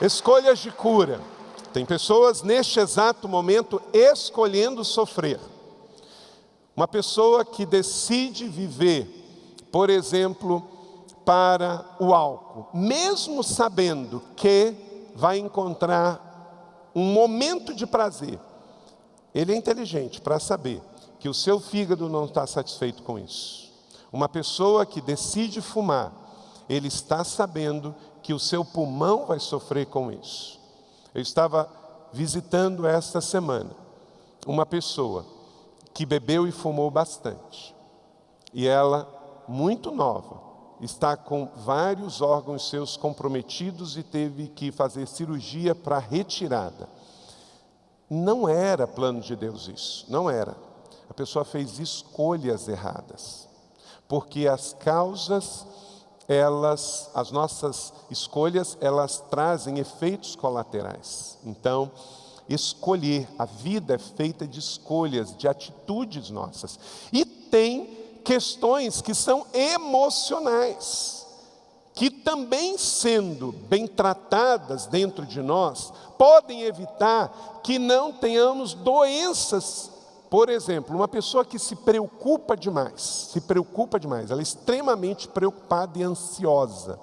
Escolhas de cura. Tem pessoas neste exato momento escolhendo sofrer. Uma pessoa que decide viver, por exemplo, para o álcool, mesmo sabendo que vai encontrar um momento de prazer, ele é inteligente para saber que o seu fígado não está satisfeito com isso. Uma pessoa que decide fumar, ele está sabendo que o seu pulmão vai sofrer com isso. Eu estava visitando esta semana uma pessoa que bebeu e fumou bastante. E ela, muito nova, está com vários órgãos seus comprometidos e teve que fazer cirurgia para retirada. Não era plano de Deus isso, não era. A pessoa fez escolhas erradas. Porque as causas, as nossas escolhas, elas trazem efeitos colaterais. Então, escolher, a vida é feita de escolhas, de atitudes nossas. E tem questões que são emocionais, que também sendo bem tratadas dentro de nós, podem evitar que não tenhamos doenças. Por exemplo, uma pessoa que se preocupa demais, ela é extremamente preocupada e ansiosa.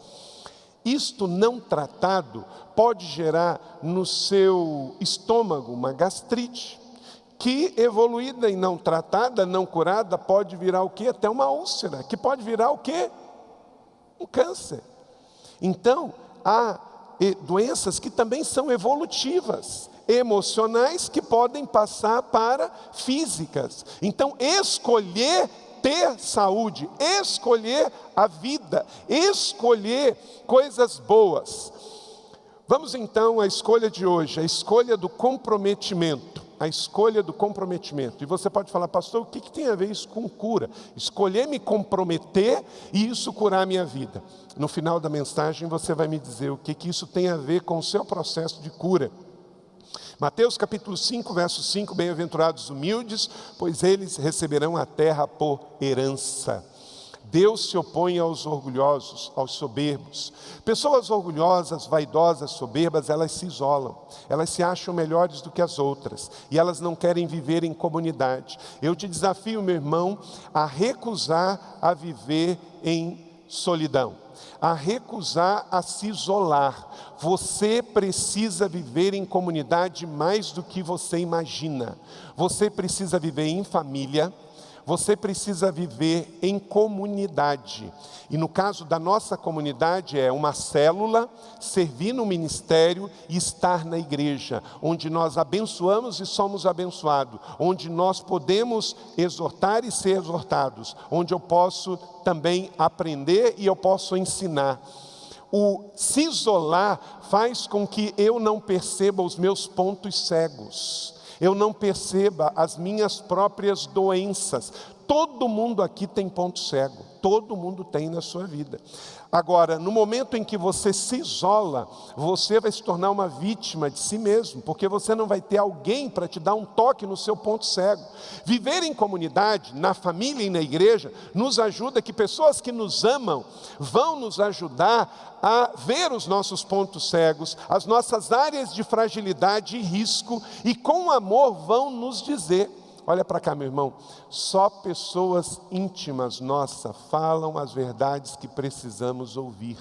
Isto não tratado pode gerar no seu estômago uma gastrite, que evoluída e não tratada, não curada, pode virar o quê? Até uma úlcera, que pode virar o quê? Um câncer. Então, há doenças que também são evolutivas, emocionais, que podem passar para físicas. Então, escolher ter saúde, escolher a vida, escolher coisas boas. Vamos então à escolha de hoje, a escolha do comprometimento. A escolha do comprometimento. E você pode falar, pastor, o que tem a ver isso com cura? Escolher me comprometer e isso curar a minha vida. No final da mensagem você vai me dizer o que isso tem a ver com o seu processo de cura. Mateus capítulo 5, verso 5, bem-aventurados humildes, pois eles receberão a terra por herança. Deus se opõe aos orgulhosos, aos soberbos. Pessoas orgulhosas, vaidosas, soberbas, elas se isolam. Elas se acham melhores do que as outras. E elas não querem viver em comunidade. Eu te desafio, meu irmão, a recusar a viver em solidão. A recusar a se isolar. Você precisa viver em comunidade mais do que você imagina. Você precisa viver em família. Você precisa viver em comunidade. E no caso da nossa comunidade é uma célula, servir no ministério e estar na igreja, onde nós abençoamos e somos abençoados, onde nós podemos exortar e ser exortados, onde eu posso também aprender e eu posso ensinar. O se isolar faz com que eu não perceba os meus pontos cegos. Eu não perceba as minhas próprias doenças. Todo mundo aqui tem ponto cego. Todo mundo tem na sua vida. Agora, no momento em que você se isola, você vai se tornar uma vítima de si mesmo, porque você não vai ter alguém para te dar um toque no seu ponto cego. Viver em comunidade, na família e na igreja, nos ajuda que pessoas que nos amam vão nos ajudar a ver os nossos pontos cegos, as nossas áreas de fragilidade e risco, e com amor vão nos dizer. Olha para cá, meu irmão, só pessoas íntimas nossas falam as verdades que precisamos ouvir.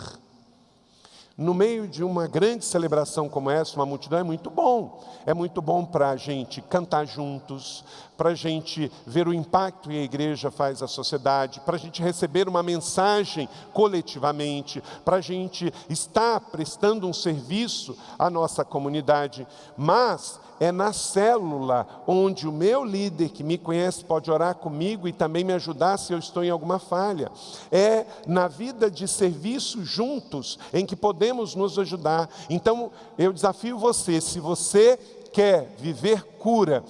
No meio de uma grande celebração como essa, uma multidão, é muito bom. É muito bom para a gente cantar juntos, para a gente ver o impacto que a igreja faz à sociedade, para a gente receber uma mensagem coletivamente, para a gente estar prestando um serviço à nossa comunidade. Mas é na célula onde o meu líder que me conhece pode orar comigo e também me ajudar se eu estou em alguma falha. É na vida de serviço juntos em que podemos nos ajudar. Então eu desafio você, se você quer viver cura,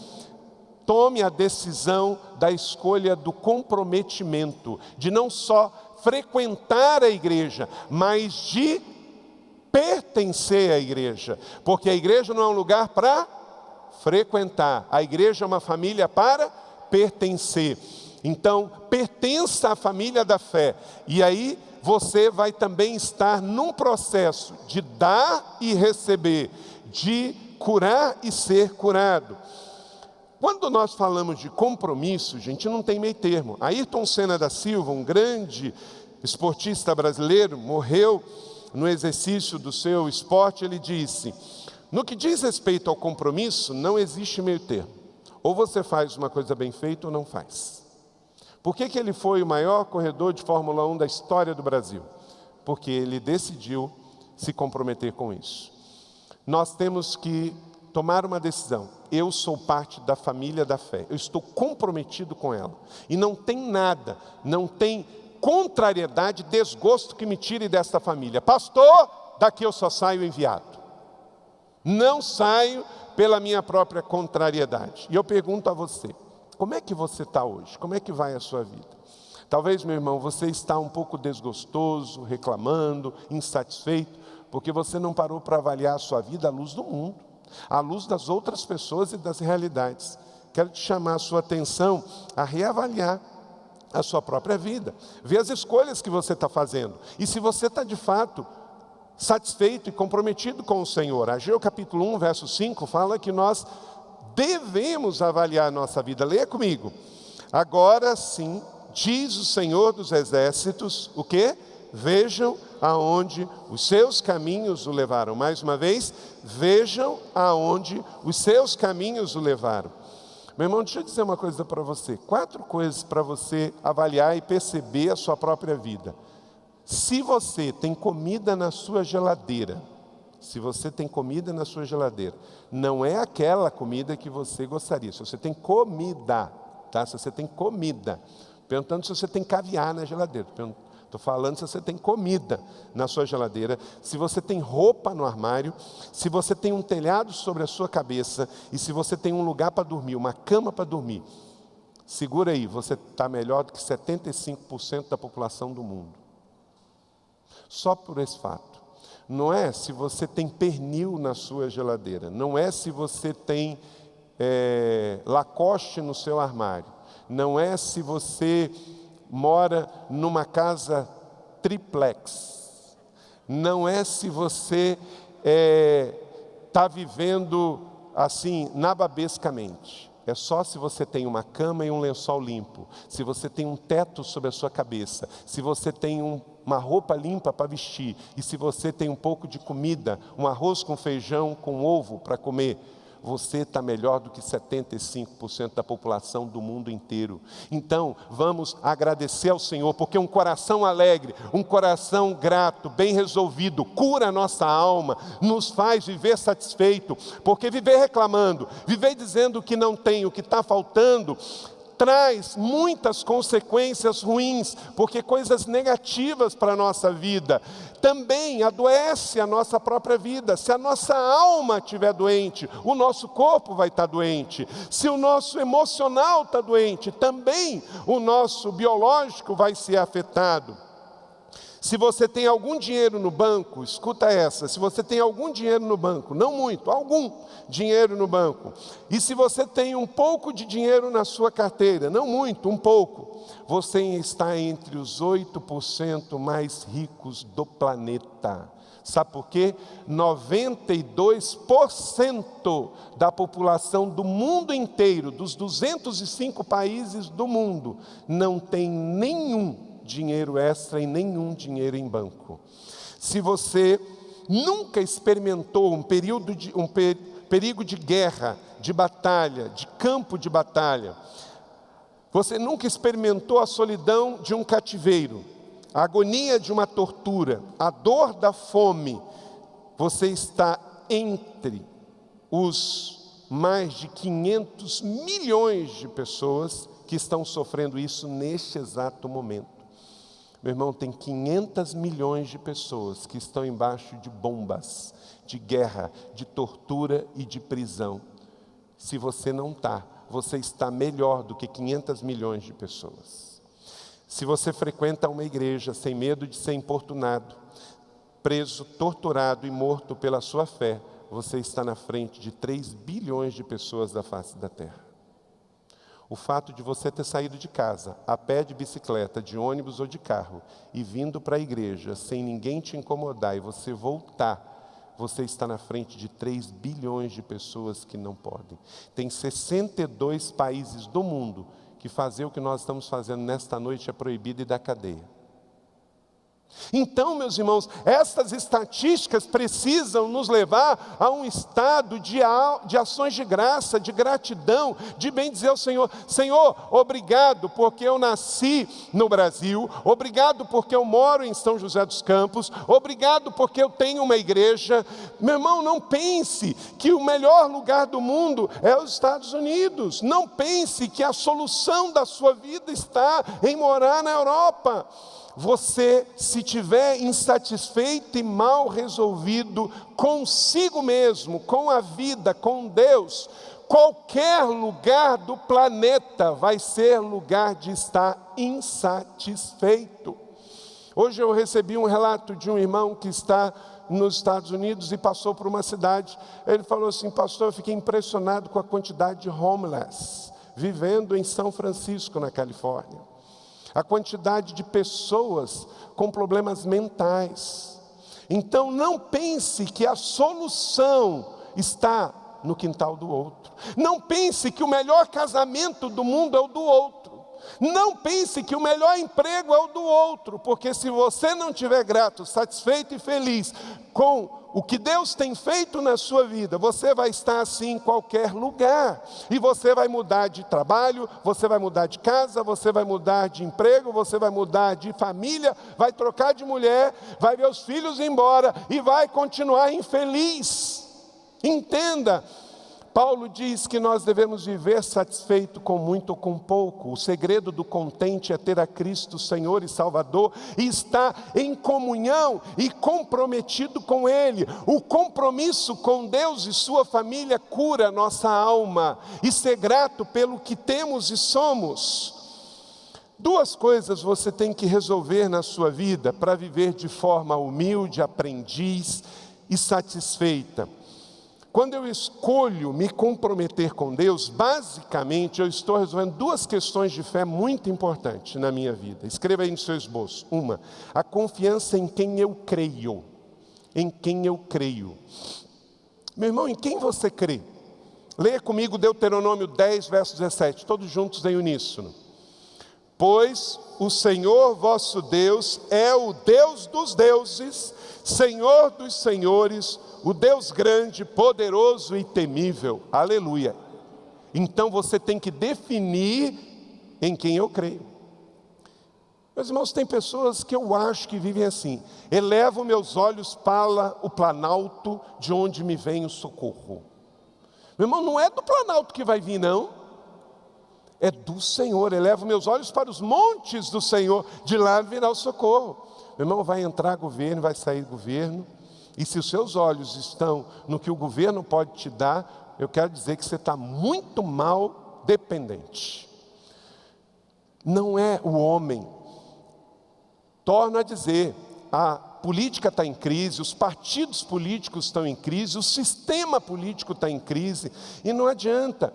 tome a decisão da escolha do comprometimento, de não só frequentar a igreja, mas de pertencer à igreja, porque a igreja não é um lugar para frequentar, a igreja é uma família para pertencer. Então, pertença à família da fé. E aí você vai também estar num processo de dar e receber, de curar e ser curado. Quando nós falamos de compromisso, gente, não tem meio termo. Ayrton Senna da Silva, um grande esportista brasileiro, morreu no exercício do seu esporte. Ele disse: no que diz respeito ao compromisso, não existe meio termo. Ou você faz uma coisa bem feita ou não faz. Por que ele foi o maior corredor de Fórmula 1 da história do Brasil? Porque ele decidiu se comprometer com isso. Nós temos que tomar uma decisão. Eu sou parte da família da fé. Eu estou comprometido com ela. E não tem nada, não tem contrariedade, desgosto que me tire desta família. Pastor, daqui eu só saio enviado. Não saio pela minha própria contrariedade. E eu pergunto a você, como é que você está hoje? Como é que vai a sua vida? Talvez, meu irmão, você está um pouco desgostoso, reclamando, insatisfeito, porque você não parou para avaliar a sua vida à luz do mundo, à luz das outras pessoas e das realidades. Quero te chamar a sua atenção a reavaliar a sua própria vida, ver as escolhas que você está fazendo, e se você está de fato satisfeito e comprometido com o Senhor. Ageu capítulo 1, verso 5, fala que nós devemos avaliar a nossa vida. Leia comigo. Agora sim, diz o Senhor dos Exércitos, o quê? Vejam aonde os seus caminhos o levaram. Mais uma vez, vejam aonde os seus caminhos o levaram. Meu irmão, deixa eu dizer uma coisa para você. 4 coisas para você avaliar e perceber a sua própria vida. Se você tem comida na sua geladeira, não é aquela comida que você gostaria. Se você tem comida, tá? Se você tem comida, perguntando se você tem caviar na geladeira. Estou falando se você tem comida na sua geladeira, se você tem roupa no armário, se você tem um telhado sobre a sua cabeça e se você tem um lugar para dormir, uma cama para dormir. Segura aí, você está melhor do que 75% da população do mundo. Só por esse fato. Não é se você tem pernil na sua geladeira, não é se você tem Lacoste no seu armário, não é se você mora numa casa triplex, não é se você está vivendo assim nababescamente. É só se você tem uma cama e um lençol limpo, se você tem um teto sobre a sua cabeça, se você tem uma roupa limpa para vestir, e se você tem um pouco de comida, um arroz com feijão, com ovo para comer, você está melhor do que 75% da população do mundo inteiro. Então, vamos agradecer ao Senhor, porque um coração alegre, um coração grato, bem resolvido, cura a nossa alma, nos faz viver satisfeito, porque viver reclamando, viver dizendo que não tem, o que está faltando, traz muitas consequências ruins, porque coisas negativas para a nossa vida, também adoece a nossa própria vida. Se a nossa alma estiver doente, o nosso corpo vai estar doente. Se o nosso emocional está doente, também o nosso biológico vai ser afetado. Se você tem algum dinheiro no banco, escuta essa, se você tem algum dinheiro no banco, não muito, algum dinheiro no banco, e se você tem um pouco de dinheiro na sua carteira, não muito, um pouco, você está entre os 8% mais ricos do planeta. Sabe por quê? 92% da população do mundo inteiro, dos 205 países do mundo, não tem nenhum dinheiro extra e nenhum dinheiro em banco. Se você nunca experimentou um perigo de guerra, de batalha, de campo de batalha, você nunca experimentou a solidão de um cativeiro, a agonia de uma tortura, a dor da fome, você está entre os mais de 500 milhões de pessoas que estão sofrendo isso neste exato momento. Meu irmão, tem 500 milhões de pessoas que estão embaixo de bombas, de guerra, de tortura e de prisão. Se você não está, você está melhor do que 500 milhões de pessoas. Se você frequenta uma igreja sem medo de ser importunado, preso, torturado e morto pela sua fé, você está na frente de 3 bilhões de pessoas da face da terra. O fato de você ter saído de casa, a pé, de bicicleta, de ônibus ou de carro, e vindo para a igreja sem ninguém te incomodar e você voltar, você está na frente de 3 bilhões de pessoas que não podem. Tem 62 países do mundo que fazer o que nós estamos fazendo nesta noite é proibido e dá cadeia. Então, meus irmãos, essas estatísticas precisam nos levar a um estado de ações de graça, de gratidão, de bem dizer ao Senhor: Senhor, obrigado porque eu nasci no Brasil, obrigado porque eu moro em São José dos Campos, obrigado porque eu tenho uma igreja. Meu irmão, não pense que o melhor lugar do mundo é os Estados Unidos, não pense que a solução da sua vida está em morar na Europa. Você, se tiver insatisfeito e mal resolvido consigo mesmo, com a vida, com Deus, qualquer lugar do planeta vai ser lugar de estar insatisfeito. Hoje eu recebi um relato de um irmão que está nos Estados Unidos e passou por uma cidade. Ele falou assim: pastor, eu fiquei impressionado com a quantidade de homeless vivendo em São Francisco, na Califórnia. A quantidade de pessoas com problemas mentais. Então não pense que a solução está no quintal do outro. Não pense que o melhor casamento do mundo é o do outro. Não pense que o melhor emprego é o do outro, porque se você não estiver grato, satisfeito e feliz com o que Deus tem feito na sua vida, você vai estar assim em qualquer lugar. E você vai mudar de trabalho, você vai mudar de casa, você vai mudar de emprego, você vai mudar de família, vai trocar de mulher, vai ver os filhos embora e vai continuar infeliz. Entenda, Paulo diz que nós devemos viver satisfeito com muito ou com pouco. O segredo do contente é ter a Cristo Senhor e Salvador e estar em comunhão e comprometido com Ele. O compromisso com Deus e sua família cura a nossa alma e ser grato pelo que temos e somos. 2 coisas você tem que resolver na sua vida para viver de forma humilde, aprendiz e satisfeita. Quando eu escolho me comprometer com Deus, basicamente eu estou resolvendo 2 questões de fé muito importantes na minha vida. Escreva aí no seu esboço. 1, a confiança em quem eu creio. Em quem eu creio. Meu irmão, em quem você crê? Leia comigo Deuteronômio 10, verso 17, todos juntos em uníssono. Pois o Senhor vosso Deus é o Deus dos deuses, Senhor dos senhores, o Deus grande, poderoso e temível. Aleluia. Então você tem que definir em quem eu creio. Meus irmãos, tem pessoas que eu acho que vivem assim: elevo meus olhos para o planalto de onde me vem o socorro. Meu irmão, não é do planalto que vai vir, não. É do Senhor. Elevo meus olhos para os montes do Senhor, de lá virá o socorro. Meu irmão, vai entrar governo, vai sair governo. E se os seus olhos estão no que o governo pode te dar, eu quero dizer que você está muito mal dependente. Não é o homem. Torno a dizer, a política está em crise, os partidos políticos estão em crise, o sistema político está em crise, e não adianta.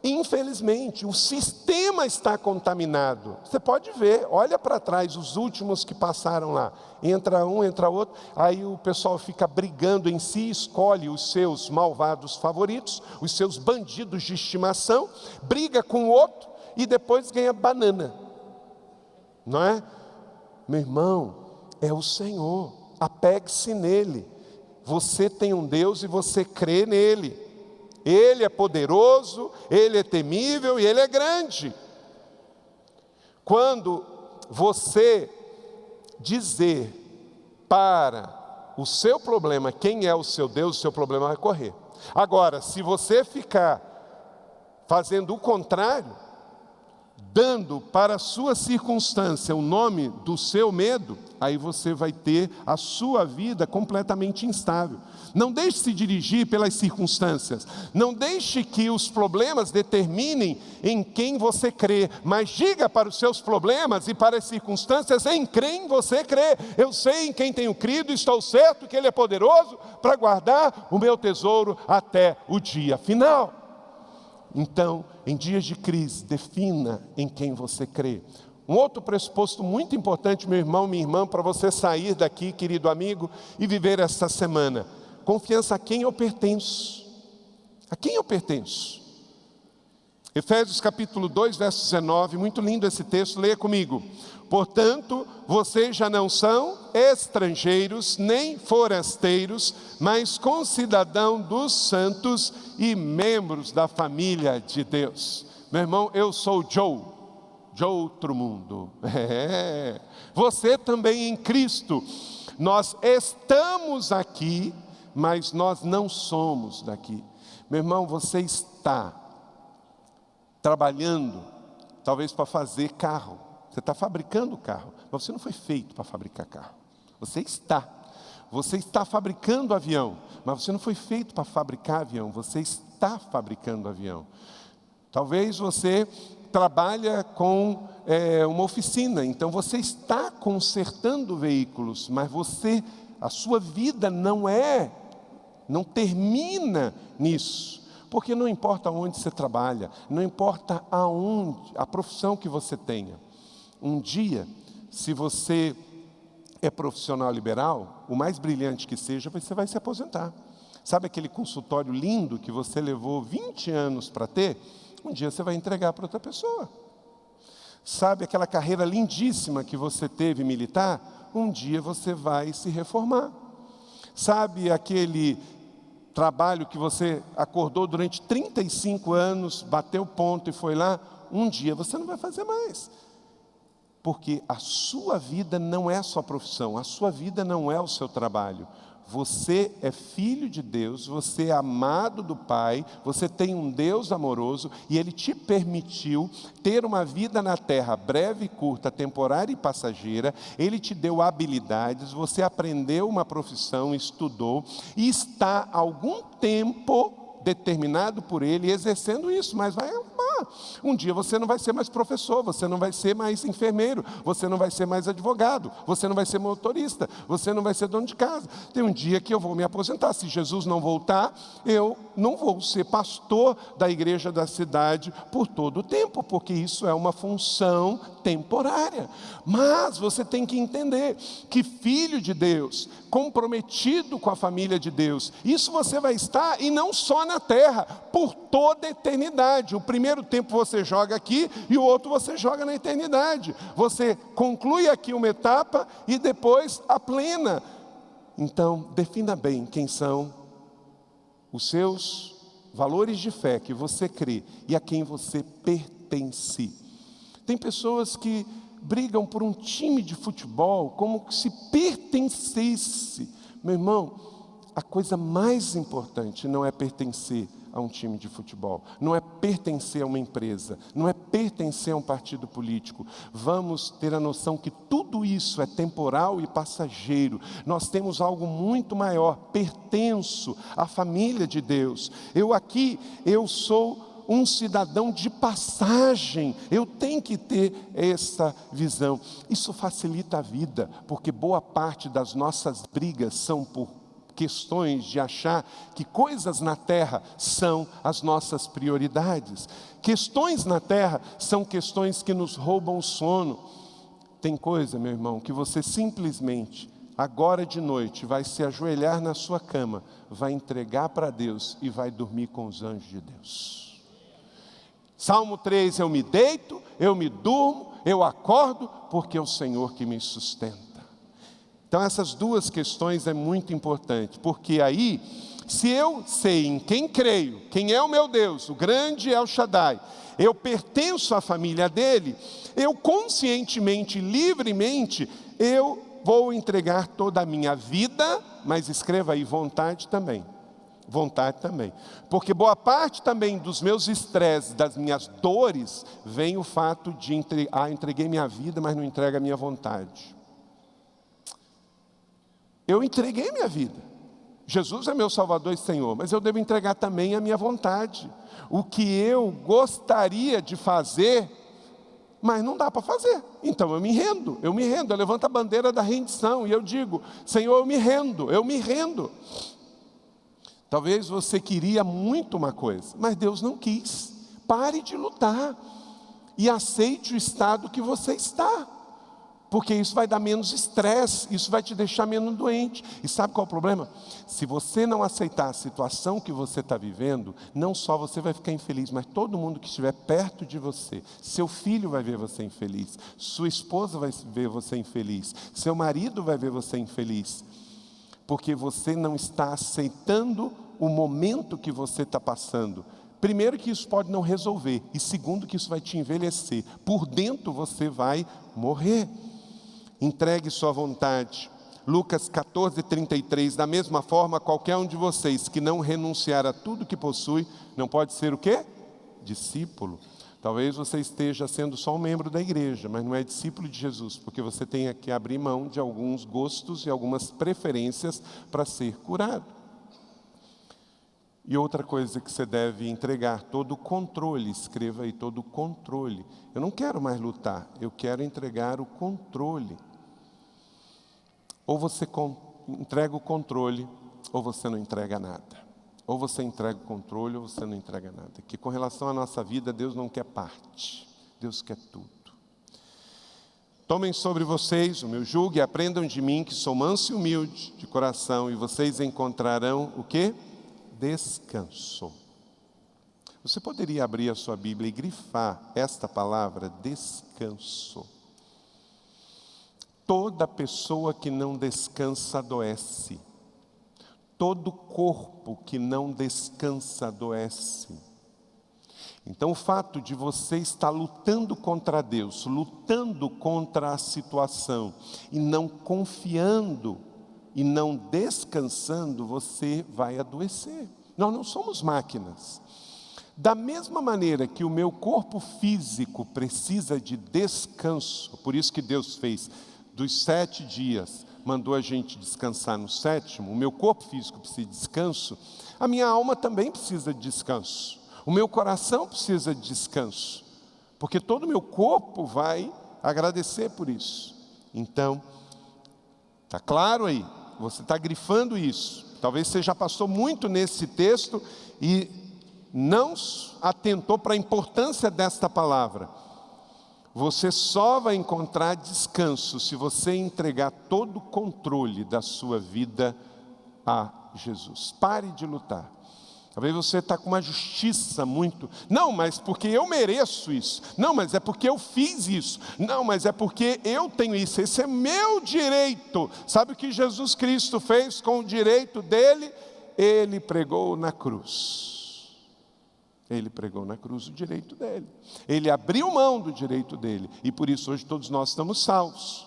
Infelizmente, o sistema está contaminado. Você pode ver, olha para trás, os últimos que passaram lá. Entra um, entra outro, aí o pessoal fica brigando em si, escolhe os seus malvados favoritos, os seus bandidos de estimação, briga com o outro e depois ganha banana. Não é? Meu irmão, é o Senhor, apegue-se nele. Você tem um Deus e você crê nele. Ele é poderoso, Ele é temível e Ele é grande. Quando você dizer para o seu problema quem é o seu Deus, o seu problema vai correr. Agora, se você ficar fazendo o contrário, dando para a sua circunstância o nome do seu medo, aí você vai ter a sua vida completamente instável. Não deixe se dirigir pelas circunstâncias. Não deixe que os problemas determinem em quem você crê. Mas diga para os seus problemas e para as circunstâncias em quem você crê. Eu sei em quem tenho crido e estou certo que Ele é poderoso para guardar o meu tesouro até o dia final. Então, em dias de crise, defina em quem você crê. Um outro pressuposto muito importante, meu irmão, minha irmã, para você sair daqui, querido amigo, e viver esta semana: confiança a quem eu pertenço. A quem eu pertenço? Efésios capítulo 2, verso 19, muito lindo esse texto, leia comigo. Portanto, vocês já não são estrangeiros, nem forasteiros, mas concidadão dos santos e membros da família de Deus. Meu irmão, eu sou Joe, de outro mundo. Você também em Cristo. Nós estamos aqui, mas nós não somos daqui. Meu irmão, você está trabalhando, talvez para fazer carro. Você está fabricando carro, mas você não foi feito para fabricar carro. Você está fabricando avião, mas você não foi feito para fabricar avião. Você está fabricando avião. Talvez você trabalha com uma oficina, então você está consertando veículos, mas a sua vida não termina nisso. Porque não importa onde você trabalha, não importa a profissão que você tenha. Um dia, se você é profissional liberal, o mais brilhante que seja, você vai se aposentar. Sabe aquele consultório lindo que você levou 20 anos para ter? Um dia você vai entregar para outra pessoa. Sabe aquela carreira lindíssima que você teve militar? Um dia você vai se reformar. Sabe aquele trabalho que você acordou durante 35 anos, bateu ponto e foi lá? Um dia você não vai fazer mais. Porque a sua vida não é a sua profissão, a sua vida não é o seu trabalho. Você é filho de Deus, você é amado do Pai, você tem um Deus amoroso e Ele te permitiu ter uma vida na terra breve, curta, temporária e passageira. Ele te deu habilidades, você aprendeu uma profissão, estudou e está há algum tempo determinado por Ele exercendo isso, mas vai amar. Um dia você não vai ser mais professor, você não vai ser mais enfermeiro, você não vai ser mais advogado, você não vai ser motorista, você não vai ser dono de casa. Tem um dia que eu vou me aposentar. Se Jesus não voltar, eu não vou ser pastor da igreja da cidade por todo o tempo, porque isso é uma função temporária. Mas você tem que entender que filho de Deus, comprometido com a família de Deus, isso você vai estar, e não só na terra, por toda a eternidade. O primeiro tempo você joga aqui e o outro você joga na eternidade. Você conclui aqui uma etapa e depois a plena. Então, defina bem quem são os seus valores de fé que você crê e a quem você pertence. Tem pessoas que brigam por um time de futebol como se pertencesse. Meu irmão, a coisa mais importante não é pertencer a um time de futebol, não é pertencer a uma empresa, não é pertencer a um partido político. Vamos ter a noção que tudo isso é temporal e passageiro. Nós temos algo muito maior: pertenço à família de Deus. Eu sou um cidadão de passagem. Eu tenho que ter essa visão. Isso facilita a vida, porque boa parte das nossas brigas são por questões de achar que coisas na terra são as nossas prioridades. Questões na terra são questões que nos roubam o sono. Tem coisa, meu irmão, que você simplesmente, agora de noite, vai se ajoelhar na sua cama, vai entregar para Deus e vai dormir com os anjos de Deus. Salmo 3, eu me deito, eu me durmo, eu acordo, porque é o Senhor que me sustenta. Então essas duas questões é muito importante, porque aí, se eu sei em quem creio, quem é o meu Deus, o grande El Shaddai, eu pertenço à família dele, eu conscientemente, livremente, eu vou entregar toda a minha vida, mas escreva aí, vontade também. Vontade também, porque boa parte também dos meus estresses, das minhas dores, vem o fato de entreguei minha vida, mas não entrego a minha vontade. Eu entreguei minha vida, Jesus é meu Salvador e Senhor, mas eu devo entregar também a minha vontade, o que eu gostaria de fazer, mas não dá para fazer. Então eu me rendo, eu levanto a bandeira da rendição e eu digo: Senhor, eu me rendo. Talvez você queria muito uma coisa, mas Deus não quis. Pare de lutar e aceite o estado que você está, porque isso vai dar menos estresse, isso vai te deixar menos doente. E sabe qual é o problema? Se você não aceitar a situação que você está vivendo, não só você vai ficar infeliz, mas todo mundo que estiver perto de você, seu filho vai ver você infeliz, sua esposa vai ver você infeliz, seu marido vai ver você infeliz, porque você não está aceitando o momento que você está passando. Primeiro, que isso pode não resolver, e segundo, que isso vai te envelhecer. Por dentro você vai morrer. Entregue sua vontade. Lucas 14:33, da mesma forma, qualquer um de vocês que não renunciar a tudo que possui, não pode ser o quê? Discípulo. Talvez você esteja sendo só um membro da igreja, mas não é discípulo de Jesus, porque você tem que abrir mão de alguns gostos e algumas preferências para ser curado. E outra coisa que você deve entregar, todo o controle, escreva aí, todo o controle. Eu não quero mais lutar, eu quero entregar o controle. Ou você entrega o controle, ou você não entrega nada. Ou você entrega o controle, ou você não entrega nada. Que com relação à nossa vida, Deus não quer parte, Deus quer tudo. Tomem sobre vocês o meu jugo e aprendam de mim, que sou manso e humilde de coração, e vocês encontrarão o quê? Descanso. Você poderia abrir a sua Bíblia e grifar esta palavra, descanso. Toda pessoa que não descansa adoece. Todo corpo que não descansa adoece. Então o fato de você estar lutando contra Deus, lutando contra a situação e não confiando e não descansando, você vai adoecer. Nós não somos máquinas. Da mesma maneira que o meu corpo físico precisa de descanso, por isso que Deus fez dos 7 dias, mandou a gente descansar no 7º, o meu corpo físico precisa de descanso, a minha alma também precisa de descanso, o meu coração precisa de descanso, porque todo o meu corpo vai agradecer por isso. Então, está claro aí? Você está grifando isso. Talvez você já passou muito nesse texto e não atentou para a importância desta palavra. Você só vai encontrar descanso se você entregar todo o controle da sua vida a Jesus. Pare de lutar. Talvez você está com uma justiça muito. Não, mas porque eu mereço isso. Não, mas é porque eu fiz isso. Não, mas é porque eu tenho isso. Esse é meu direito. Sabe o que Jesus Cristo fez com o direito dele? Ele pregou na cruz. Ele pregou na cruz o direito dele. Ele abriu mão do direito dele. E por isso hoje todos nós estamos salvos.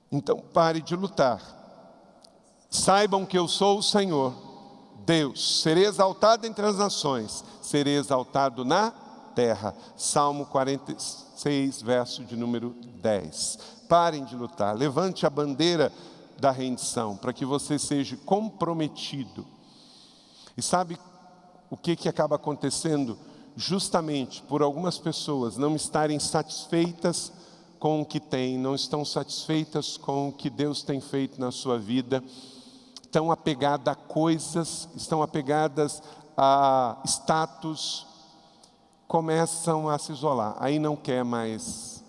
Então pare de lutar. Saibam que eu sou o Senhor, Deus. Serei exaltado entre as nações. Serei exaltado na terra. Salmo 46, verso de número 10. Parem de lutar. Levante a bandeira da rendição, para que você seja comprometido. E sabe o que acaba acontecendo? Justamente por algumas pessoas não estarem satisfeitas com o que têm, não estão satisfeitas com o que Deus tem feito na sua vida, estão apegadas a coisas, estão apegadas a status, começam a se isolar. Aí não quer mais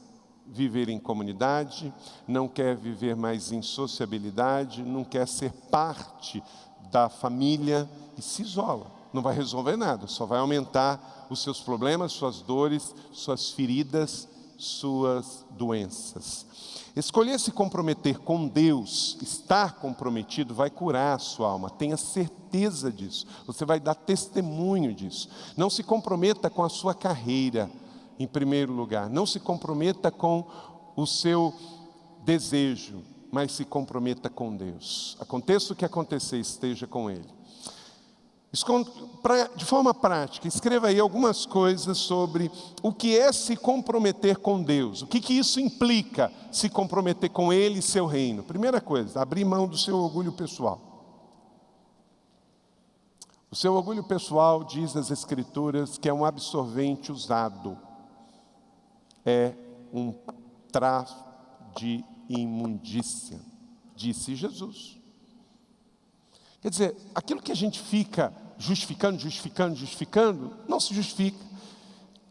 viver em comunidade, não quer viver mais em sociabilidade, não quer ser parte da família e se isola. Não vai resolver nada, só vai aumentar os seus problemas, suas dores, suas feridas, suas doenças. Escolher se comprometer com Deus, estar comprometido, vai curar a sua alma. Tenha certeza disso. Você vai dar testemunho disso. Não se comprometa com a sua carreira, em primeiro lugar. Não se comprometa com o seu desejo, mas se comprometa com Deus. Aconteça o que acontecer, esteja com Ele. De forma prática, escreva aí algumas coisas sobre o que é se comprometer com Deus. O que isso implica, se comprometer com Ele e seu reino. Primeira coisa, abrir mão do seu orgulho pessoal. O seu orgulho pessoal, diz as Escrituras, que é um absorvente usado. É um traço de imundícia, disse Jesus. Quer dizer, aquilo que a gente fica justificando, não se justifica.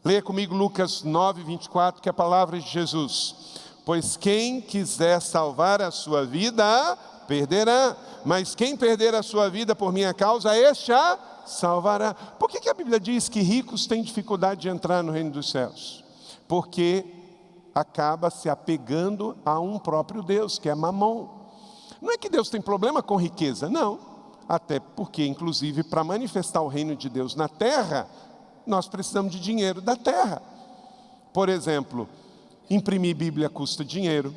Leia comigo Lucas 9, 24, que é a palavra de Jesus. Pois quem quiser salvar a sua vida, a perderá. Mas quem perder a sua vida por minha causa, este a salvará. Por que a Bíblia diz que ricos têm dificuldade de entrar no reino dos céus? Porque acaba se apegando a um próprio Deus, que é Mamon. Não é que Deus tem problema com riqueza, não. Até porque, inclusive, para manifestar o reino de Deus na terra, nós precisamos de dinheiro da terra. Por exemplo, imprimir Bíblia custa dinheiro,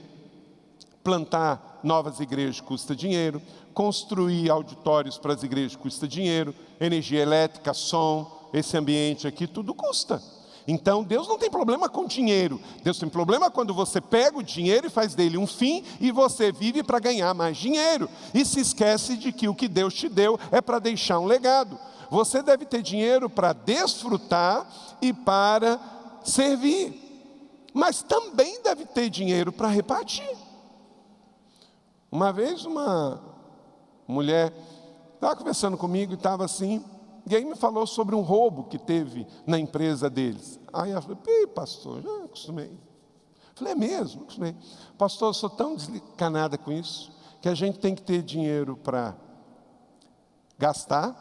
plantar novas igrejas custa dinheiro, construir auditórios para as igrejas custa dinheiro, energia elétrica, som, esse ambiente aqui, tudo custa. Então, Deus não tem problema com dinheiro. Deus tem problema quando você pega o dinheiro e faz dele um fim e você vive para ganhar mais dinheiro. E se esquece de que o que Deus te deu é para deixar um legado. Você deve ter dinheiro para desfrutar e para servir. Mas também deve ter dinheiro para repartir. Uma vez uma mulher estava conversando comigo e estava assim... E aí me falou sobre um roubo que teve na empresa deles. Aí ela falou, pastor, já acostumei. Falei, é mesmo? Acostumei. Pastor, eu sou tão descanada com isso, que a gente tem que ter dinheiro para gastar,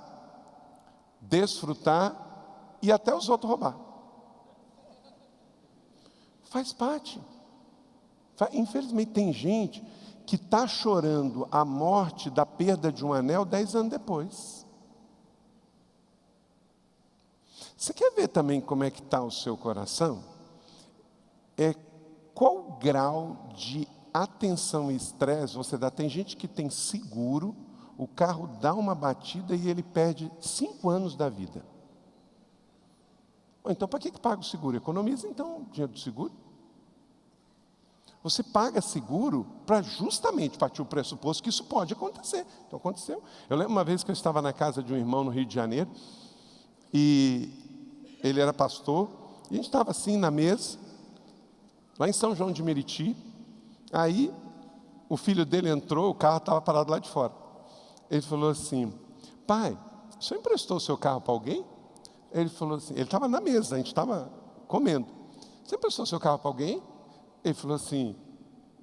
desfrutar e até os outros roubar. Faz parte. Infelizmente tem gente que está chorando a morte da perda de um anel 10 anos depois. Você quer ver também como é que está o seu coração? Qual o grau de atenção e estresse você dá? Tem gente que tem seguro, o carro dá uma batida e ele perde 5 anos da vida. Então, para que paga o seguro? Economiza então o dinheiro do seguro. Você paga seguro para justamente partir o pressuposto que isso pode acontecer. Então, aconteceu. Eu lembro uma vez que eu estava na casa de um irmão no Rio de Janeiro, e ele era pastor, e a gente estava assim na mesa, lá em São João de Meriti. Aí o filho dele entrou, o carro estava parado lá de fora. Ele falou assim, pai, o senhor emprestou o seu carro para alguém? Ele falou assim, ele estava na mesa, a gente estava comendo. Você emprestou o seu carro para alguém? Ele falou assim,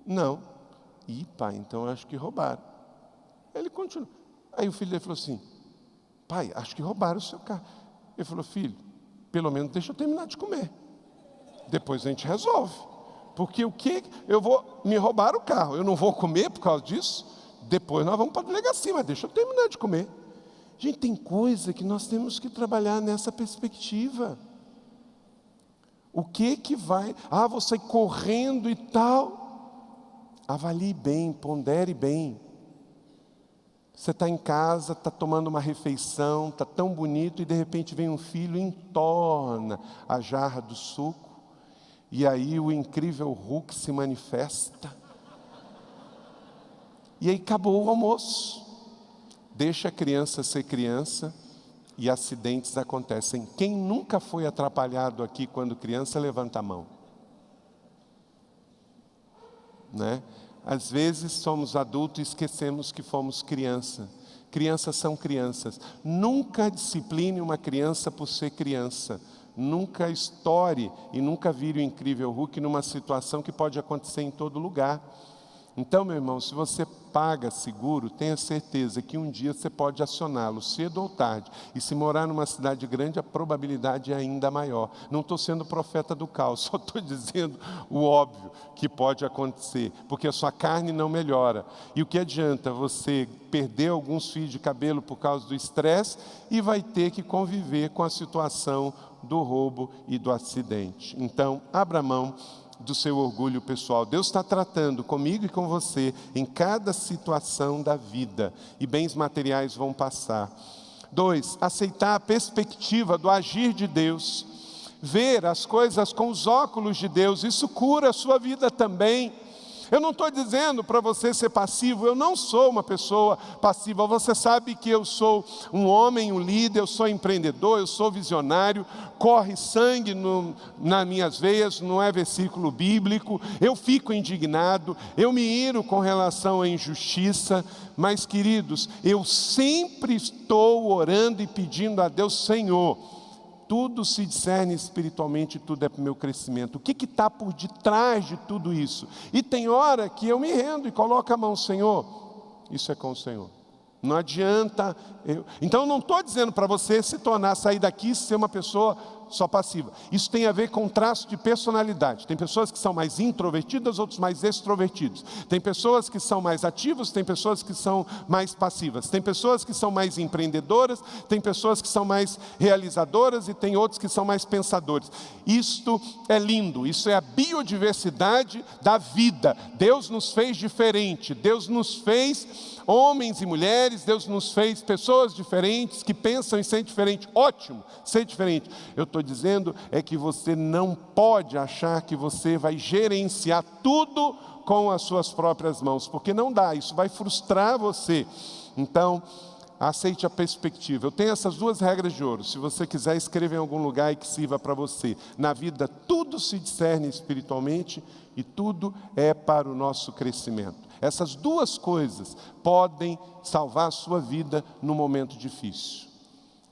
não. Pai, então eu acho que roubaram. Ele continuou. Aí o filho dele falou assim, pai, acho que roubaram o seu carro. Ele falou, filho, pelo menos deixa eu terminar de comer. Depois a gente resolve. Porque o que? Me roubaram o carro, eu não vou comer por causa disso? Depois nós vamos para a delegacia, mas deixa eu terminar de comer. Gente, tem coisa que nós temos que trabalhar nessa perspectiva. O que vai? Vou sair correndo e tal. Avalie bem, pondere bem. Você está em casa, está tomando uma refeição, está tão bonito, e de repente vem um filho e entorna a jarra do suco, e aí o incrível Hulk se manifesta, e aí acabou o almoço. Deixa a criança ser criança, e acidentes acontecem. Quem nunca foi atrapalhado aqui quando criança, levanta a mão. Né? Às vezes somos adultos e esquecemos que fomos criança. Crianças são crianças. Nunca discipline uma criança por ser criança. Nunca estoure e nunca vire o incrível Hulk numa situação que pode acontecer em todo lugar. Então, meu irmão, se você paga seguro, tenha certeza que um dia você pode acioná-lo, cedo ou tarde. E se morar numa cidade grande, a probabilidade é ainda maior. Não estou sendo profeta do caos, só estou dizendo o óbvio que pode acontecer, porque a sua carne não melhora. E o que adianta você perder alguns fios de cabelo por causa do estresse e vai ter que conviver com a situação do roubo e do acidente. Então, abra mão do seu orgulho pessoal. Deus está tratando comigo e com você em cada situação da vida, e bens materiais vão passar. 2, aceitar a perspectiva do agir de Deus, ver as coisas com os óculos de Deus, isso cura a sua vida também. Eu não estou dizendo para você ser passivo, eu não sou uma pessoa passiva. Você sabe que eu sou um homem, um líder, eu sou empreendedor, eu sou visionário, corre sangue nas minhas veias, não é versículo bíblico, eu fico indignado, eu me iro com relação à injustiça, mas queridos, eu sempre estou orando e pedindo a Deus, Senhor, tudo se discerne espiritualmente, tudo é para o meu crescimento. O que está por detrás de tudo isso? E tem hora que eu me rendo e coloco a mão, Senhor, isso é com o Senhor. Não adianta. Então eu não estou dizendo para você sair daqui e ser uma pessoa só passiva. Isso tem a ver com traço de personalidade. Tem pessoas que são mais introvertidas, outros mais extrovertidos. Tem pessoas que são mais ativas, tem pessoas que são mais passivas. Tem pessoas que são mais empreendedoras, tem pessoas que são mais realizadoras e tem outros que são mais pensadores. Isto é lindo, isso é a biodiversidade da vida. Deus nos fez diferente, Deus nos fez homens e mulheres, Deus nos fez pessoas diferentes, que pensam em ser diferente. Ótimo, ser diferente. Eu estou dizendo é que você não pode achar que você vai gerenciar tudo com as suas próprias mãos, porque não dá, isso vai frustrar você. Então, aceite a perspectiva. Eu tenho essas duas regras de ouro. Se você quiser escrever em algum lugar e que sirva para você. Na vida, tudo se discerne espiritualmente e tudo é para o nosso crescimento. Essas duas coisas podem salvar a sua vida no momento difícil.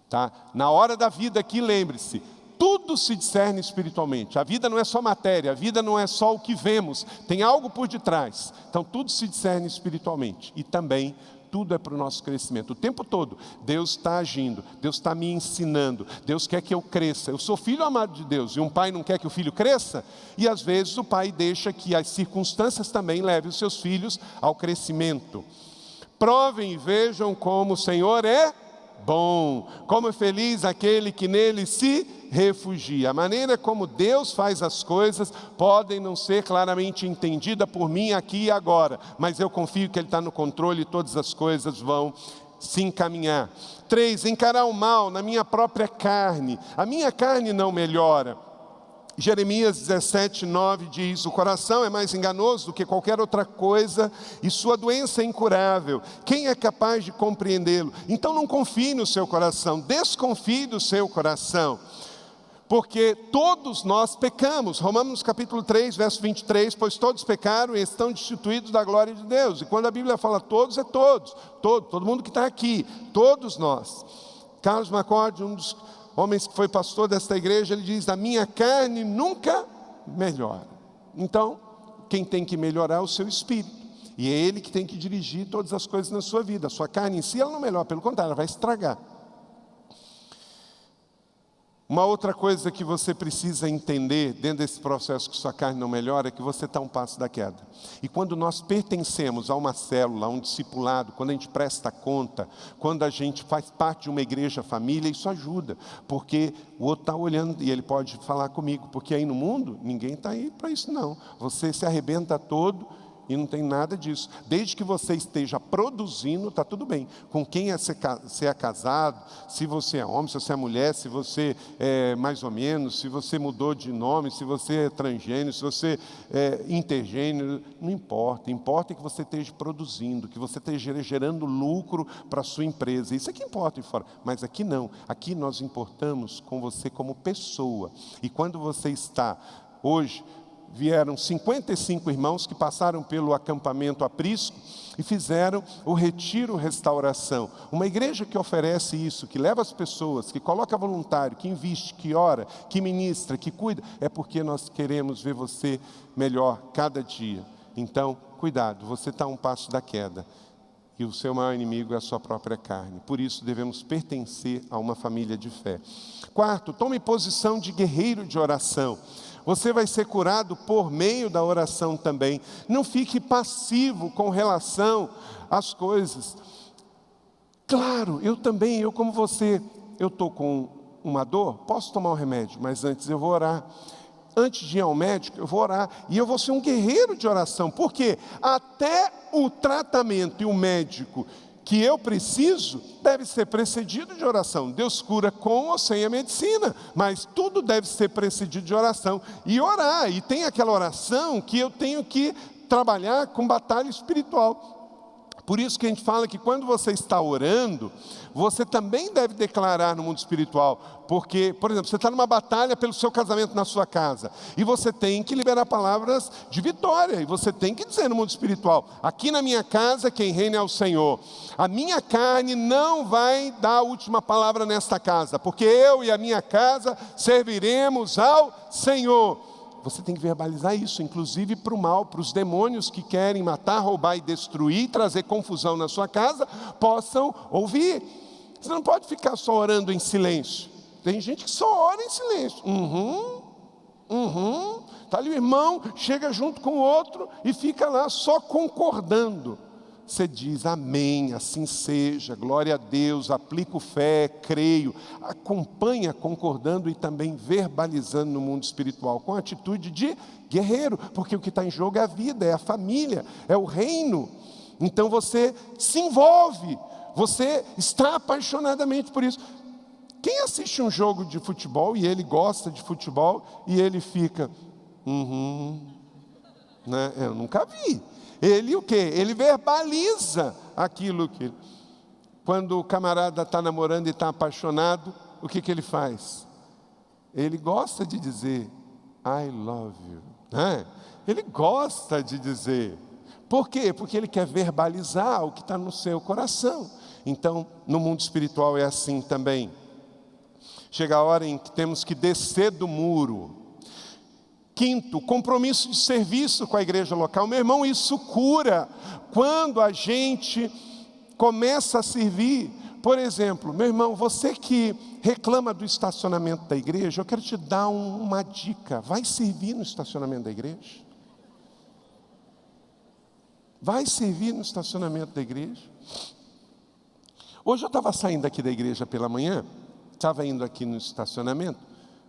Tá? Na hora da vida aqui, lembre-se, tudo se discerne espiritualmente. A vida não é só matéria, a vida não é só o que vemos, tem algo por detrás. Então tudo se discerne espiritualmente. E também tudo é para o nosso crescimento. O tempo todo, Deus está agindo, Deus está me ensinando, Deus quer que eu cresça. Eu sou filho amado de Deus, e um pai não quer que o filho cresça, e às vezes o pai deixa que as circunstâncias também levem os seus filhos ao crescimento. Provem e vejam como o Senhor é bom, como é feliz aquele que nele se refugia. A maneira como Deus faz as coisas podem não ser claramente entendida por mim aqui e agora, mas eu confio que Ele está no controle e todas as coisas vão se encaminhar. 3, encarar o mal na minha própria carne. A minha carne não melhora. Jeremias 17:9 diz: o coração é mais enganoso do que qualquer outra coisa e sua doença é incurável. Quem é capaz de compreendê-lo? Então não confie no seu coração, desconfie do seu coração, porque todos nós pecamos. Romanos capítulo 3, verso 23, pois todos pecaram e estão destituídos da glória de Deus. E quando a Bíblia fala todos, é todos, todo mundo que está aqui, todos nós. Carlos MacCord, um dos homens que foi pastor desta igreja, ele diz: a minha carne nunca melhora. Então, quem tem que melhorar é o seu espírito, e é ele que tem que dirigir todas as coisas na sua vida. A sua carne em si, ela não melhora, pelo contrário, ela vai estragar. Uma outra coisa que você precisa entender dentro desse processo que sua carne não melhora é que você está a um passo da queda. E quando nós pertencemos a uma célula, a um discipulado, quando a gente presta conta, quando a gente faz parte de uma igreja, família, isso ajuda. Porque o outro está olhando e ele pode falar comigo. Porque aí no mundo, ninguém está aí para isso não. Você se arrebenta todo e não tem nada disso. Desde que você esteja produzindo, está tudo bem. Com quem você é casado, se você é homem, se você é mulher, se você é mais ou menos, se você mudou de nome, se você é transgênero, se você é intergênero, não importa. Importa é que você esteja produzindo, que você esteja gerando lucro para a sua empresa. Isso é que importa de fora. Mas aqui não. Aqui nós importamos com você como pessoa. E quando você está hoje, vieram 55 irmãos que passaram pelo acampamento Aprisco e fizeram o Retiro Restauração. Uma igreja que oferece isso, que leva as pessoas, que coloca voluntário, que investe, que ora, que ministra, que cuida. É porque nós queremos ver você melhor cada dia. Então, cuidado, você está a um passo da queda. E o seu maior inimigo é a sua própria carne. Por isso devemos pertencer a uma família de fé. 4, tome posição de guerreiro de oração. Você vai ser curado por meio da oração também. Não fique passivo com relação às coisas. Claro, eu como você, eu estou com uma dor, posso tomar um remédio, mas antes eu vou orar. Antes de ir ao médico, eu vou orar. E eu vou ser um guerreiro de oração. Por quê? Até o tratamento e o médico que eu preciso deve ser precedido de oração. Deus cura com ou sem a medicina, mas tudo deve ser precedido de oração. E orar, e tem aquela oração que eu tenho que trabalhar com batalha espiritual. Por isso que a gente fala que quando você está orando, você também deve declarar no mundo espiritual. Porque, por exemplo, você está numa batalha pelo seu casamento na sua casa. E você tem que liberar palavras de vitória. E você tem que dizer no mundo espiritual: aqui na minha casa quem reina é o Senhor. A minha carne não vai dar a última palavra nesta casa. Porque eu e a minha casa serviremos ao Senhor. Você tem que verbalizar isso, inclusive para o mal, para os demônios que querem matar, roubar e destruir, trazer confusão na sua casa, possam ouvir. Você não pode ficar só orando em silêncio. Tem gente que só ora em silêncio. Está ali o irmão, chega junto com o outro e fica lá só concordando. Você diz amém, assim seja, glória a Deus, aplico fé, creio, acompanha concordando e também verbalizando no mundo espiritual, com atitude de guerreiro, porque o que está em jogo é a vida, é a família, é o reino. Então você se envolve, você está apaixonadamente por isso. Quem assiste um jogo de futebol e ele gosta de futebol e ele fica, né? Eu nunca vi. Ele o quê? Ele verbaliza aquilo que... Quando o camarada está namorando e está apaixonado, o que ele faz? Ele gosta de dizer, I love you. Né? Ele gosta de dizer. Por quê? Porque ele quer verbalizar o que está no seu coração. Então, no mundo espiritual é assim também. Chega a hora em que temos que descer do muro. Quinto, compromisso de serviço com a igreja local. Meu irmão, isso cura. Quando a gente começa a servir, por exemplo, meu irmão, você que reclama do estacionamento da igreja, eu quero te dar uma dica. Vai servir no estacionamento da igreja. Vai servir no estacionamento da igreja. Hoje eu estava saindo aqui da igreja pela manhã, estava indo aqui no estacionamento,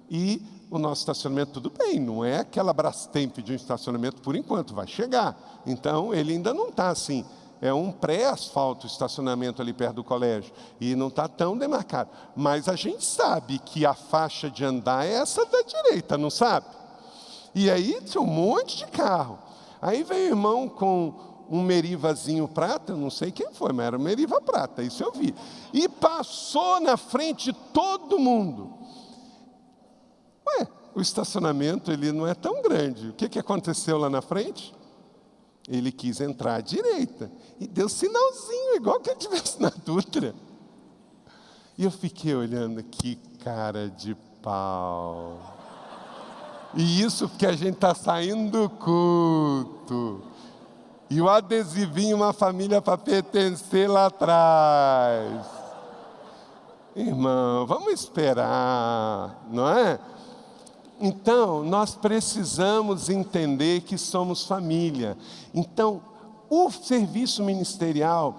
e o nosso estacionamento, tudo bem, não é aquela Brastemp de um estacionamento por enquanto, vai chegar. Então, ele ainda não está assim, é um pré-asfalto o estacionamento ali perto do colégio, e não está tão demarcado. Mas a gente sabe que a faixa de andar é essa da direita, não sabe? E aí tinha um monte de carro. Aí veio o irmão com um Merivazinho prata, eu não sei quem foi, mas era um Meriva prata, isso eu vi. E passou na frente de todo mundo. O estacionamento ele não é tão grande. O que aconteceu lá na frente? Ele quis entrar à direita e deu sinalzinho, igual que ele estivesse na Dutra. E eu fiquei olhando, que cara de pau. E isso porque a gente está saindo do culto. E o adesivinho, uma família para pertencer lá atrás. Irmão, vamos esperar, não é? Então, nós precisamos entender que somos família. Então, o serviço ministerial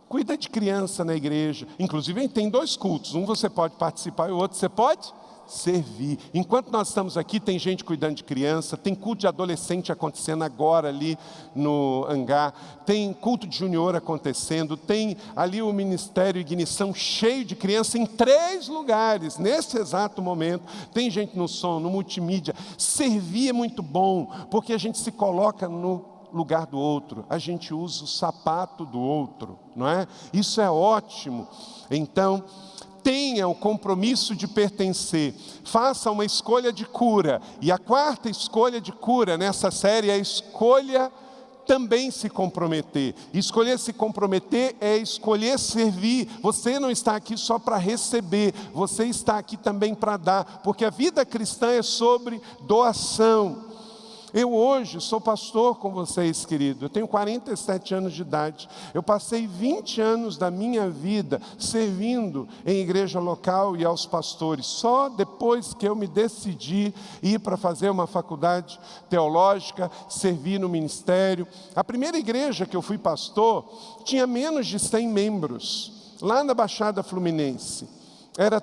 cuida de criança na igreja. Inclusive, a gente tem 2 cultos. Um você pode participar e o outro você pode servir. Enquanto nós estamos aqui, tem gente cuidando de criança, tem culto de adolescente acontecendo agora ali no hangar, tem culto de junior acontecendo, tem ali o Ministério Ignição cheio de criança em 3 lugares, nesse exato momento. Tem gente no som, no multimídia. Servir é muito bom, porque a gente se coloca no lugar do outro, a gente usa o sapato do outro, não é? Isso é ótimo. Então, tenha o compromisso de pertencer, faça uma escolha de cura. E a 4ª escolha de cura nessa série é a escolha também se comprometer. Escolher se comprometer é escolher servir. Você não está aqui só para receber, você está aqui também para dar, porque a vida cristã é sobre doação. Eu hoje sou pastor com vocês, querido. Eu tenho 47 anos de idade. Eu passei 20 anos da minha vida servindo em igreja local e aos pastores. Só depois que eu me decidi ir para fazer uma faculdade teológica, servir no ministério. A primeira igreja que eu fui pastor tinha menos de 100 membros, lá na Baixada Fluminense. Era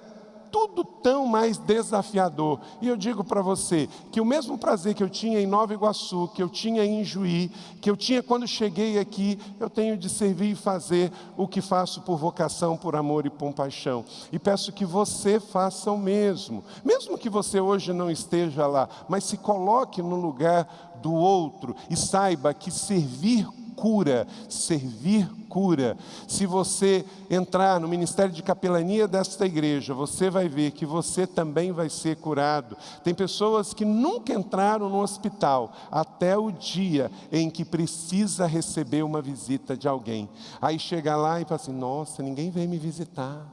tudo tão mais desafiador. E eu digo para você que o mesmo prazer que eu tinha em Nova Iguaçu, que eu tinha em Juí, que eu tinha quando cheguei aqui, eu tenho de servir e fazer o que faço por vocação, por amor e por paixão. E peço que você faça o mesmo. Mesmo que você hoje não esteja lá, mas se coloque no lugar do outro. E saiba que servir cura, servir cura. Se você entrar no ministério de capelania desta igreja, você vai ver que você também vai ser curado. Tem pessoas que nunca entraram no hospital até o dia em que precisa receber uma visita de alguém. Aí chega lá e fala assim: nossa, ninguém veio me visitar.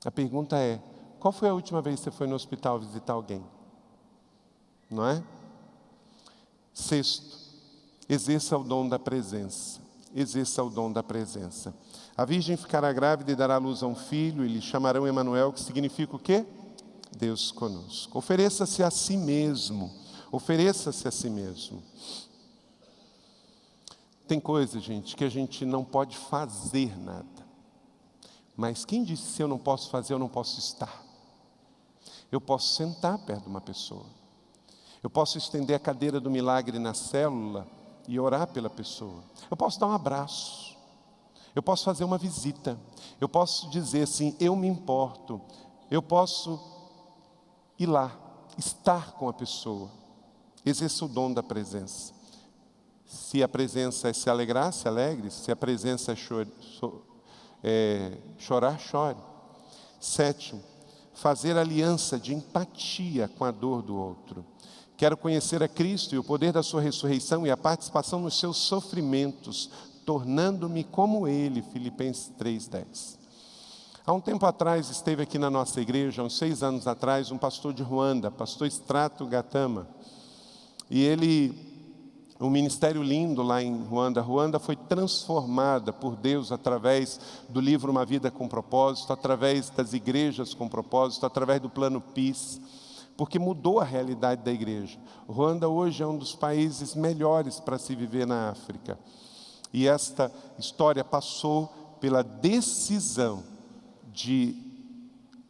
A pergunta é: qual foi a última vez que você foi no hospital visitar alguém? Não é? Sexto, exerça o dom da presença. Exerça o dom da presença. A virgem ficará grávida e dará à luz a um filho, e lhe chamarão Emanuel, que significa o quê? Deus conosco. Ofereça-se a si mesmo. Ofereça-se a si mesmo. Tem coisa, gente, que a gente não pode fazer nada. Mas quem disse que se eu não posso fazer, eu não posso estar? Eu posso sentar perto de uma pessoa. Eu posso estender a cadeira do milagre na célula e orar pela pessoa. Eu posso dar um abraço. Eu posso fazer uma visita. Eu posso dizer assim: eu me importo. Eu posso ir lá, estar com a pessoa. Exerça o dom da presença. Se a presença é se alegrar, se alegre. Se a presença é chorar, chore. Sétimo, fazer aliança de empatia com a dor do outro. Quero conhecer a Cristo e o poder da sua ressurreição e a participação nos seus sofrimentos, tornando-me como Ele, Filipenses 3:10. Há um tempo atrás, esteve aqui na nossa igreja, há uns 6 anos atrás, um pastor de Ruanda, pastor Strato Gatama. E um ministério lindo lá em Ruanda. Ruanda foi transformada por Deus através do livro Uma Vida com Propósito, através das igrejas com propósito, através do plano Peace, porque mudou a realidade da igreja. Ruanda hoje é um dos países melhores para se viver na África. E esta história passou pela decisão de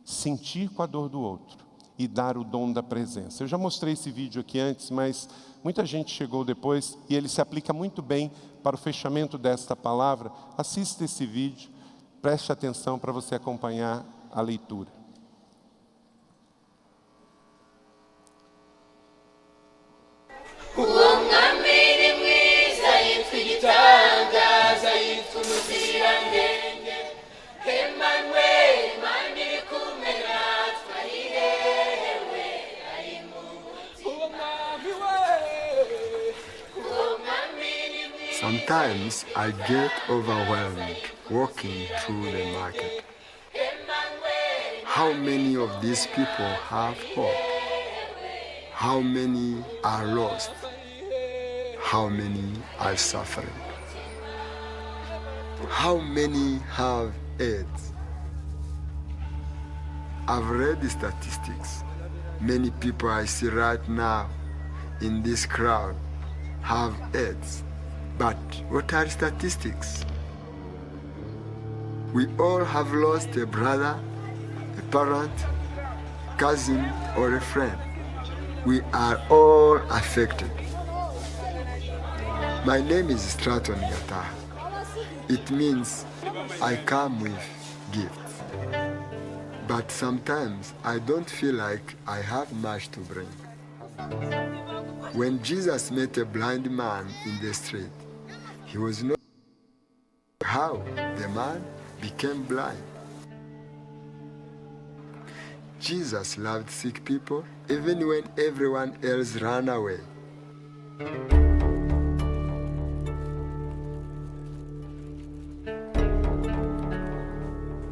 sentir com a dor do outro e dar o dom da presença. Eu já mostrei esse vídeo aqui antes, mas muita gente chegou depois e ele se aplica muito bem para o fechamento desta palavra. Assista esse vídeo, preste atenção para você acompanhar a leitura. Sometimes I get overwhelmed walking through the market. How many of these people have hope? How many are lost? How many are suffering? How many have AIDS? I've read the statistics. Many people I see right now in this crowd have AIDS. But what are statistics? We all have lost a brother, a parent, cousin, or a friend. We are all affected. My name is Straton Gata. It means I come with gifts. But sometimes I don't feel like I have much to bring. When Jesus met a blind man in the street, he was not sure how the man became blind. Jesus loved sick people even when everyone else ran away.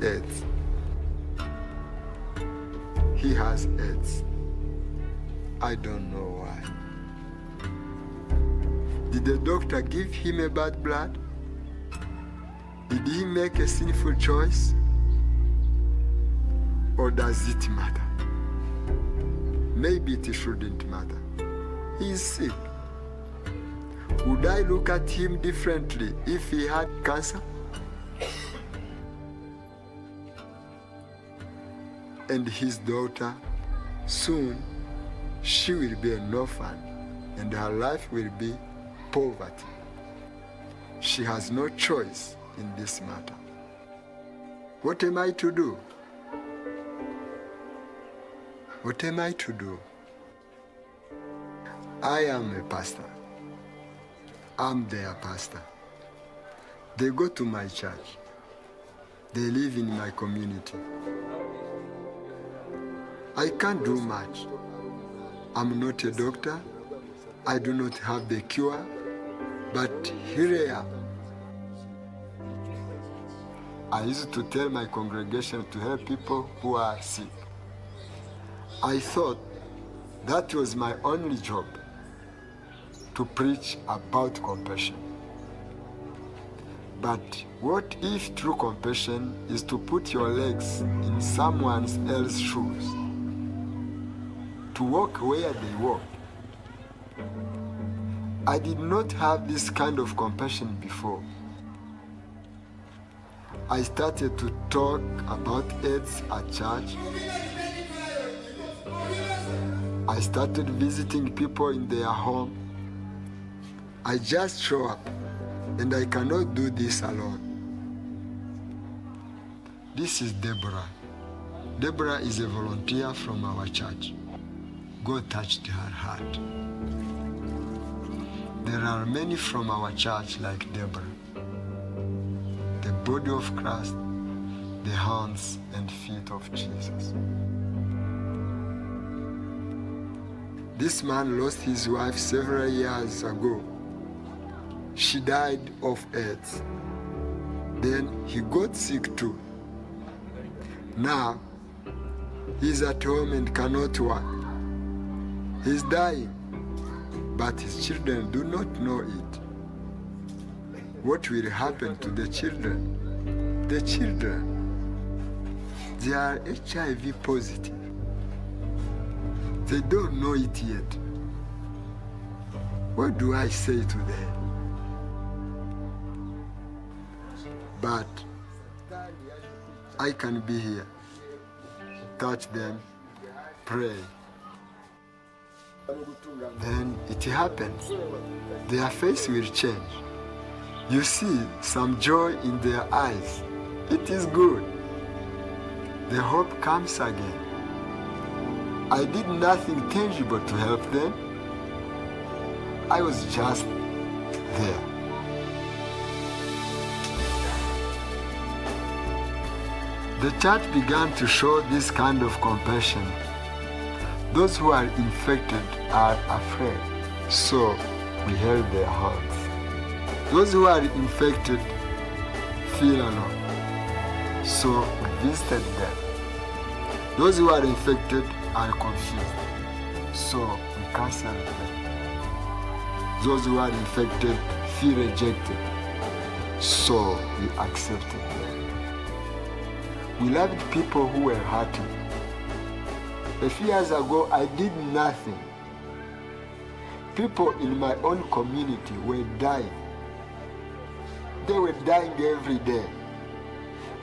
AIDS. He has AIDS. I don't know why. Did the doctor give him a bad blood? Did he make a sinful choice? Or does it matter? Maybe it shouldn't matter. He is sick. Would I look at him differently if he had cancer? And his daughter, soon she will be an orphan and her life will be poverty. She has no choice in this matter. What am I to do? What am I to do? I am a pastor. I'm their pastor. They go to my church. They live in my community. I can't do much. I'm not a doctor. I do not have the cure, but here I am. I used to tell my congregation to help people who are sick. I thought that was my only job, to preach about compassion. But what if true compassion is to put your legs in someone else's shoes, to walk where they walk? I did not have this kind of compassion before. I started to talk about AIDS at church. I started visiting people in their home. I just show up, and I cannot do this alone. This is Deborah. Deborah is a volunteer from our church. God touched her heart. There are many from our church like Deborah. The body of Christ, the hands and feet of Jesus. This man lost his wife several years ago. She died of AIDS. Then he got sick too. Now, he's at home and cannot work. He's dying, but his children do not know it. What will happen to the children? The children, they are HIV positive. They don't know it yet. What do I say to them? But I can be here, touch them, pray. Then it happens. Their face will change. You see some joy in their eyes. It is good. The hope comes again. I did nothing tangible to help them. I was just there. The church began to show this kind of compassion. Those who are infected are afraid, so we held their hands. Those who are infected feel alone, so we visited them. Those who are infected are confused, so we counseled them. Those who are infected feel rejected, so we accepted them. We loved people who were hurting. A few years ago, I did nothing. People in my own community were dying. They were dying every day.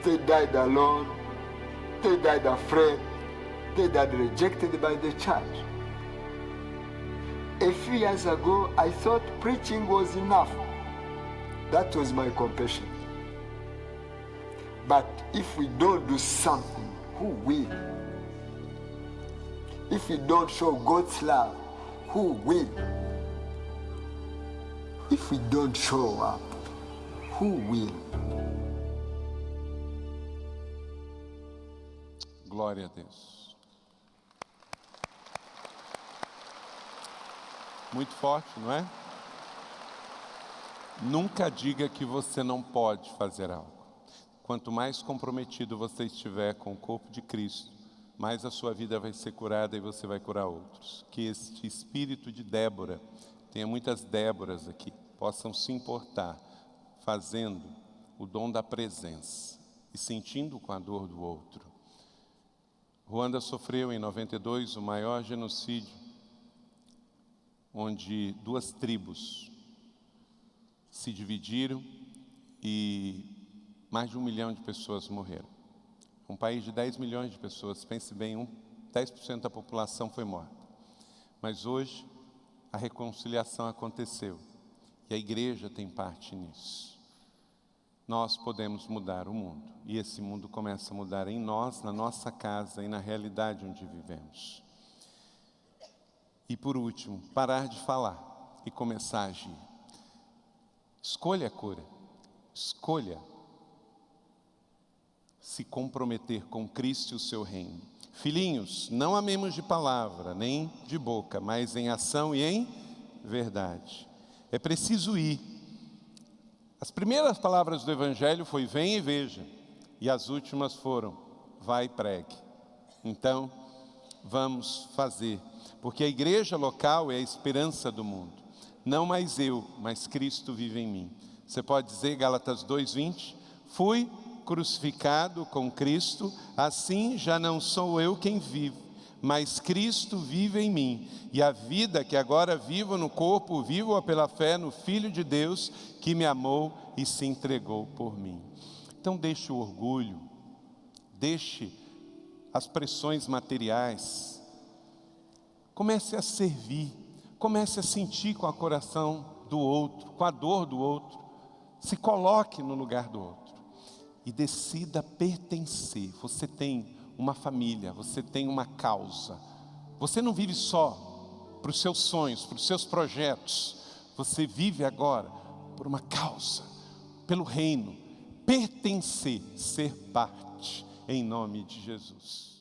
They died alone. They died afraid. They died rejected by the church. A few years ago, I thought preaching was enough. That was my compassion. But if we don't do something, who will? If we don't show God's love, who will? If we don't show up, who will? Glória a Deus. Muito forte, não é? Nunca diga que você não pode fazer algo. Quanto mais comprometido você estiver com o corpo de Cristo, mais a sua vida vai ser curada e você vai curar outros. Que este espírito de Débora, tenha muitas Déboras aqui, possam se importar, fazendo o dom da presença e sentindo com a dor do outro. Ruanda sofreu em 92 o maior genocídio, onde 2 tribos se dividiram e mais de 1 milhão de pessoas morreram. Um país de 10 milhões de pessoas, pense bem, 10% da população foi morta. Mas hoje a reconciliação aconteceu e a igreja tem parte nisso. Nós podemos mudar o mundo e esse mundo começa a mudar em nós, na nossa casa e na realidade onde vivemos. E por último, parar de falar e começar a agir. Escolha a cura. Escolha se comprometer com Cristo e o seu reino. Filhinhos, não amemos de palavra, nem de boca, mas em ação e em verdade. É preciso ir. As primeiras palavras do Evangelho foi: venha e veja. E as últimas foram: vai e pregue. Então, vamos fazer. Porque a igreja local é a esperança do mundo. Não mais eu, mas Cristo vive em mim. Você pode dizer, Gálatas 2:20, fui crucificado com Cristo, assim já não sou eu quem vive, mas Cristo vive em mim. E a vida que agora vivo no corpo, vivo-a pela fé no Filho de Deus, que me amou e se entregou por mim. Então deixe o orgulho, deixe as pressões materiais, comece a servir, comece a sentir com o coração do outro, com a dor do outro, se coloque no lugar do outro e decida pertencer. Você tem uma família, você tem uma causa, você não vive só para os seus sonhos, para os seus projetos, você vive agora por uma causa, pelo reino, pertencer, ser parte, em nome de Jesus.